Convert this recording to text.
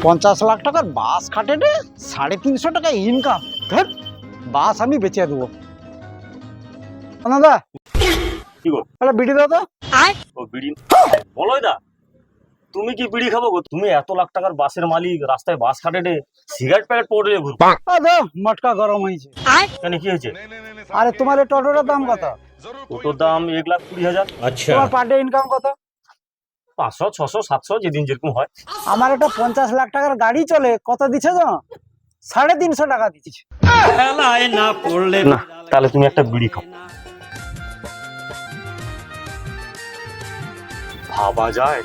50 লাখ টাকার বাস খাটে রে, 350 টাকা ইনকাম। বাস আমি বেচে দেবো। দাদা কি গো? একটা বিড়ি দাও তো। ও বিড়ি বলো দা, তুমি কি বিড়ি খাবো গো? তুমি এত লাখ টাকার বাসের মালিক, রাস্তায় বাস খাটে সিগারেট প্যাকেট পড়ে ঘুরবো? দাও, মটকা গরম হয়েছে। কেন কি হয়েছে? আরে তোমার এই টোটোটার দাম কত? ওটার দাম 1,20,000। আচ্ছা, তোমার পার ডে ইনকাম কত? 500, 600, 700 যেদিন যেরকম হয়। আমার একটা 50 লাখ টাকার গাড়ি চলে, কত দিচ্ছে জানো? 350 টাকা দিচ্ছে। না তাহলে তুমি একটা বিড়ি খাও, ভাবা যায়।